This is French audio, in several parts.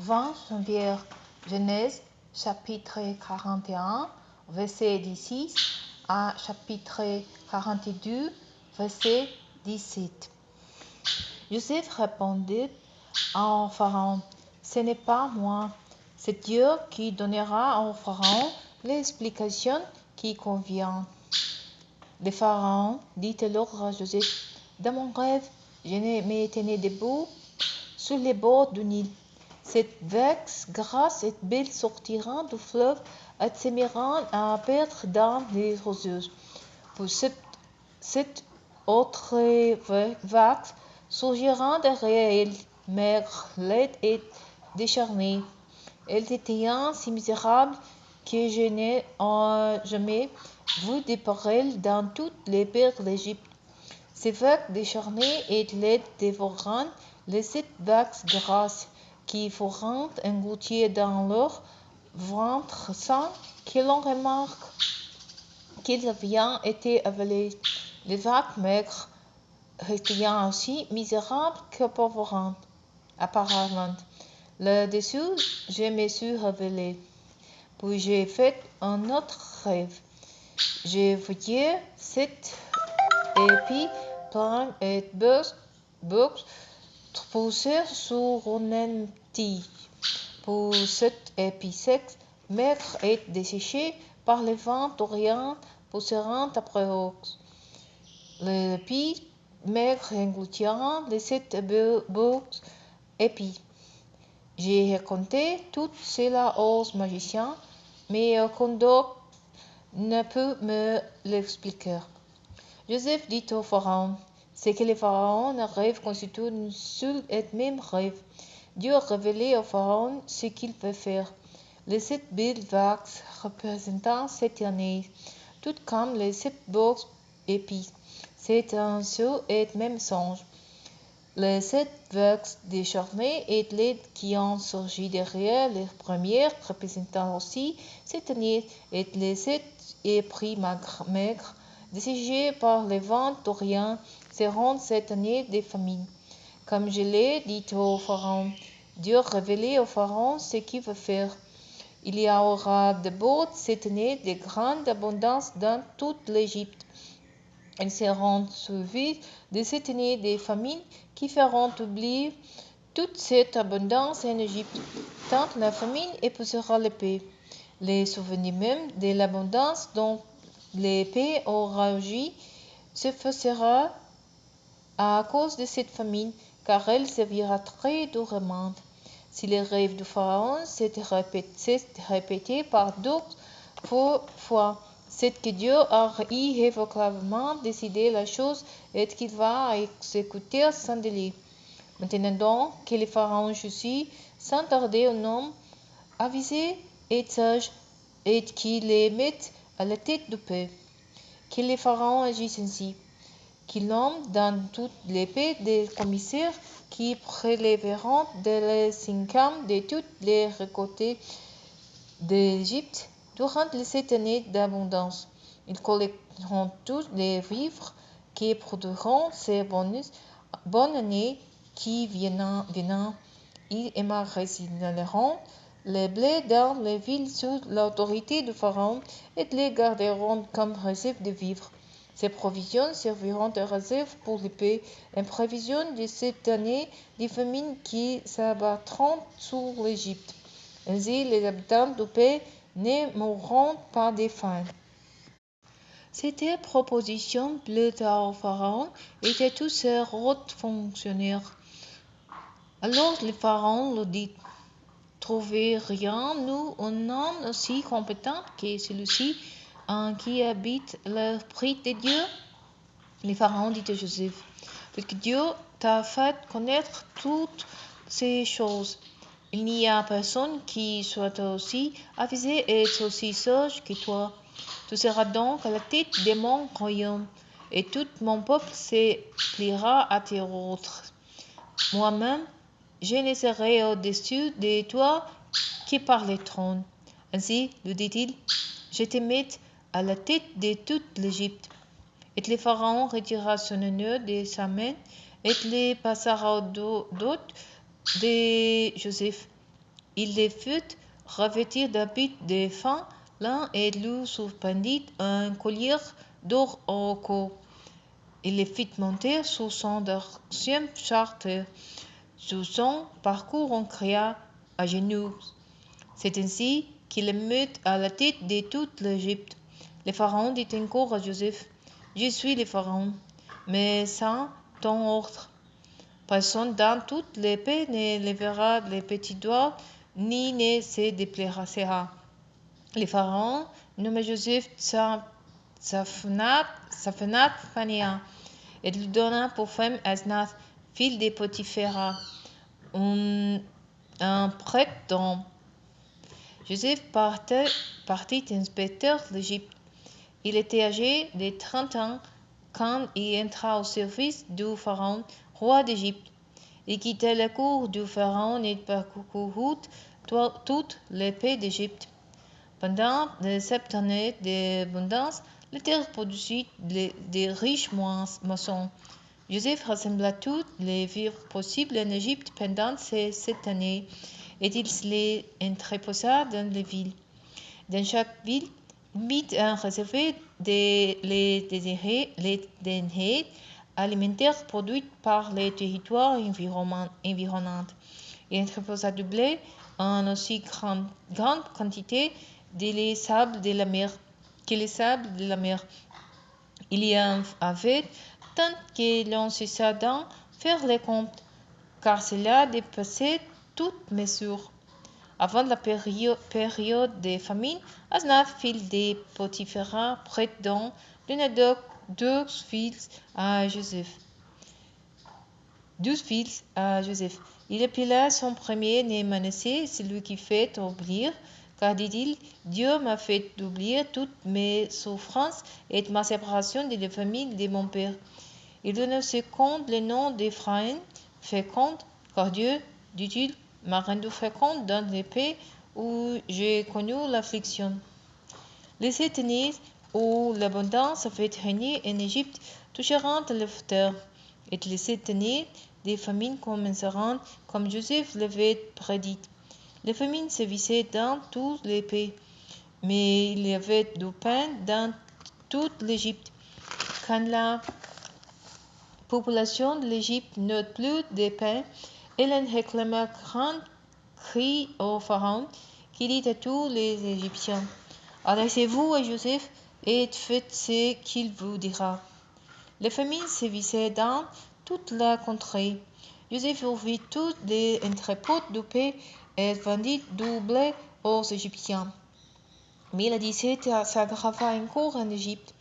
20 janvier, Genèse, chapitre 41, verset 16 à chapitre 42, verset 17. Joseph répondit à Pharaon, « Ce n'est pas moi, c'est Dieu qui donnera au Pharaon l'explication qui convient. » Le Pharaon dit alors à Joseph, « Dans mon rêve, je me tenais debout sur les bords du Nil. Cette vague grasse et belle sortira du fleuve et se mettra à perdre dans les roseuses. Pour cette autre vague surgira derrière elle, maigre, laide et décharnée. Elle était si misérable que je n'ai jamais vu de pareille dans toutes les terres d'Égypte. Ces vagues décharnées et laides dévorant les 7 vagues grasses qui feront engloutir dans leur ventre sans que l'on remarque qu'ils avaient été avalés. Les vagues maigres restaient aussi misérables qu'auparavant. Là-dessus, je me suis réveillé. Puis j'ai fait un autre rêve. Je voyais 7 épis pleins et beaux pousser sur une tige. Pour cet épis sec, maigre et desséché par le vent d'Orient, pousseront après eux. L'épi maigre engloutira les 7 beaux épis. J'ai raconté tout cela aux magiciens, mais aucun d'eux ne peut me l'expliquer. Joseph dit au Pharaon, c'est que le Pharaon rêve constitue un seul et même rêve. Dieu a révélé au Pharaon ce qu'il peut faire. Les 7 belles vagues représentant cette année, tout comme les 7 beaux épis. C'est un seul et même songe. Les 7 vagues décharnées et laides qui ont surgi derrière les premières représentant aussi cette année et les 7 épis maigres desséchés par le vent d'Orient seront cette année des famines. Comme je l'ai dit au Pharaon, Dieu a révélé au Pharaon ce qu'il veut faire. Il y aura d'abord cette année de grandes abondances dans toute l'Égypte. Elles seront suivies de cette année des famines qui feront oublier toute cette abondance en Égypte, tant la famine épuisera le pays. Les souvenirs même de l'abondance dont le pays aura agi s'effacera à cause de cette famine, car elle servira très durement. Si le rêve du Pharaon s'est répété par 2 fois, c'est que Dieu a irrévocablement décidé la chose et qu'il va exécuter sans délai. Maintenant donc que le Pharaon choisit sans tarder un homme avisé et sage et qu'il les mette à la tête du pays. Que le Pharaon agisse ainsi. Qu'il nomme dans toutes les pays des commissaires qui prélèveront les 5 de toutes les récoltes d'Égypte durant les 7 années d'abondance. Ils collecteront tous les vivres qui produiront ces bonnes années qui viennent. Ils emmagasineront les blés dans les villes sous l'autorité du Pharaon et les garderont comme réserve de vivres. Ces provisions serviront de réserve pour le pays en prévision de cette année des famines qui s'abattront sur l'Égypte. Ainsi, les habitants du pays ne mourront pas de faim. Cette proposition plaît au Pharaon et à tous ses hautes fonctionnaires. Alors le Pharaon leur dit, trouverions-nous un homme aussi compétent que celui-ci en qui habite l'Esprit de Dieu? Le Pharaon dit à Joseph, puisque Dieu t'a fait connaître toutes ces choses, il n'y a personne qui soit aussi avisé et aussi sage que toi. Tu seras donc à la tête de mon royaume, et tout mon peuple se pliera à tes ordres. Moi-même, je ne serai au-dessus de toi que par le trône. Ainsi, lui dit-il, je te mets à la tête de toute l'Égypte. Et le Pharaon retira son anneau de sa main et le passera au dos de Joseph. Il les fit revêtir d'habits de fin lin et lui suspendit un collier d'or au cou. Il les fit monter sur son deuxième charter. Sur son parcours, on cria à genoux. C'est ainsi qu'il mit à la tête de toute l'Égypte. Le pharaon dit encore à Joseph: Je suis le pharaon, mais sans ton ordre. Personne dans tout le pays ne lèvera le petit doigt, ni ne se déplacera. Le pharaon nomma Joseph Saphnath Phanéa, et lui donna pour femme Asnath, fille de Potiphera, un prêtre d'homme. Joseph partit inspecteur l'Égypte. Il était âgé de 30 ans quand il entra au service du pharaon, roi d'Égypte. Il quitta la cour du pharaon et parcourut tout le pays d'Égypte. Pendant les 7 années d'abondance, la terre produisit de riches moissons. Joseph rassembla tous les vivres possibles en Égypte pendant ces 7 années, et il les entreposa dans les villes. Dans chaque ville, il mit un réservé les denrées alimentaires produites par les territoires environnants. Il entreposa du blé en aussi grande quantité que les sables de la mer. Il y en avait tant que l'on cessa d'en faire les comptes, car cela dépassait toute mesure. Avant la période de famine, Asnath, fille de Potiphera, prêtre d'On, donna 12 fils à Joseph. Il appela son premier-né Manassé, celui qui fait oublier, car dit-il: Dieu m'a fait oublier toutes mes souffrances et ma séparation de la famille de mon père. Il donna au second le nom d'Éphraïm, fécond, car Dieu, dit-il, m'a rendu fécond dans les pays où j'ai connu l'affliction. Les 7 années où l'abondance avait régné en Égypte toucheront à la terre, et les 7 années des famines commenceront comme Joseph l'avait prédit. Les famines sévissaient dans tous les pays, mais il y avait du pain dans toute l'Égypte. Quand la population de l'Égypte n'eut plus de pain, elle en réclama grand cri au pharaon, qui dit à tous les Égyptiens: Adressez-vous à Joseph et faites ce qu'il vous dira. Les famines sévissaient dans toute la contrée. Joseph ouvrit tous les entrepôts du pays et vendit du blé aux Égyptiens. Mais la disette s'aggrava encore en Égypte.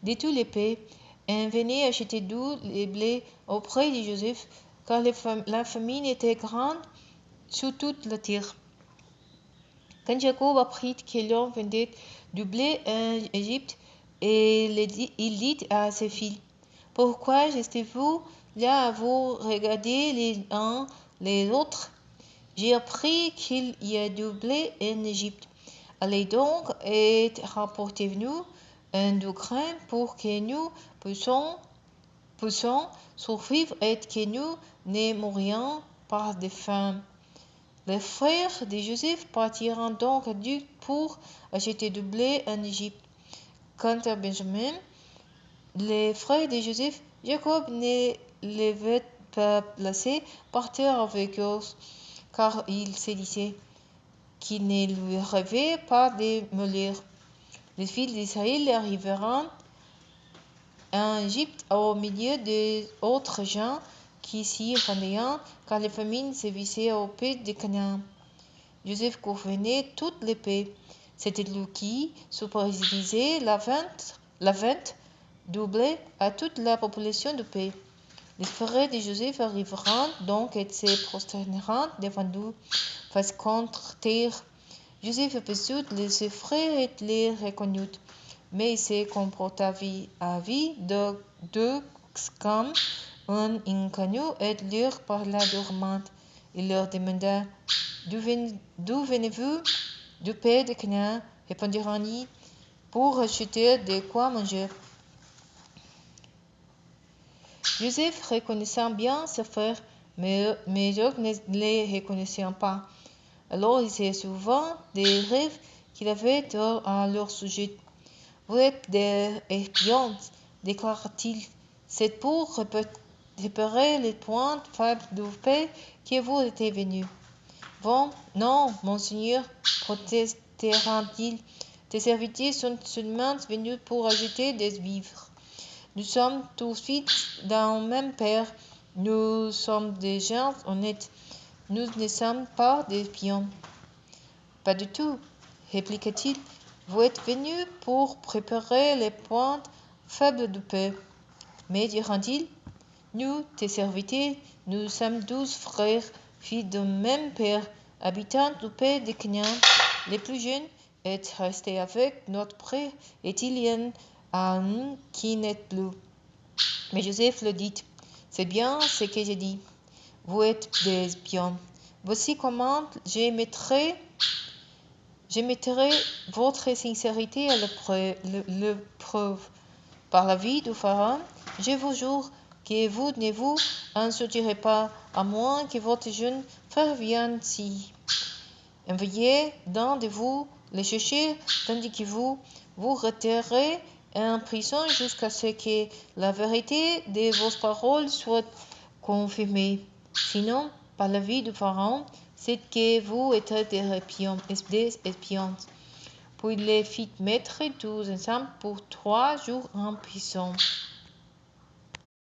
De tous les pays, on venait acheter du blé auprès de Joseph, car la famine était grande sur toute la terre. Quand Jacob apprit que l'on vendait du blé en Égypte, il dit à ses filles: Pourquoi restez-vous là à vous regarder les uns les autres? J'ai appris qu'il y a du blé en Égypte. Allez donc et rapportez-nous du grain pour que nous puissions survivre et que nous ne mourions pas de faim. Les frères de Joseph partirent donc à Duc pour acheter du blé en Égypte. Quant à Benjamin, les frères de Joseph, Jacob ne l'avait pas placé par terre avec eux, car il se disait qu'il ne lui arrivait pas de mourir. Les fils d'Israël arriveront en Égypte au milieu d'autres gens qui s'y rendaient, car la famine sévissait au pays de Canaan. Joseph gouvernait toutes les pays. C'était lui qui supervisait la vente du blé à toute la population du pays. Les frères de Joseph arriveront donc et se prosterneront devant lui, face contre terre. Joseph aperçut ses frères et les reconnut, mais il se comporta vis-à-vis d'eux comme un inconnu et leur parla durement. Il leur demanda: D'où venez-vous? Du pays de Canaan, répondirent-ils, pour acheter de quoi manger. Joseph reconnaissant bien ses frères, mais eux ne les reconnaissaient pas. Alors il se souvint des rêves qu'il avait à leur sujet. Vous êtes des espions, déclara-t-il. C'est pour réparer les points faibles de paix que vous êtes venus. Bon, non, monseigneur, protestera-t-il. Tes serviteurs sont seulement venus pour ajouter des vivres. Nous sommes tous fils d'un même père. Nous sommes des gens honnêtes. Nous ne sommes pas des pions. Pas du tout, répliqua-t-il. Vous êtes venus pour préparer les points faibles de paix. Mais, dira-t-il, nous, tes serviteurs, nous sommes 12 frères, fils d'un même père, habitants du pays de Canaan. Les plus jeunes est resté avec notre père, et il y en a un qui n'est plus. Mais Joseph le dit, c'est bien ce que j'ai dit. Vous êtes des espions. Voici comment je mettrai votre sincérité à l'épreuve. Par la vie du Pharaon, je vous jure que vous ne vous en sortirez pas, à moins que votre jeune frère vienne ici. Envoyez d'un de vous le chercher, tandis que vous vous retirez en prison jusqu'à ce que la vérité de vos paroles soit confirmée. Sinon, par la vie du Pharaon, c'est que vous êtes des espions. Puis les fit mettre tous ensemble pour 3 jours en prison.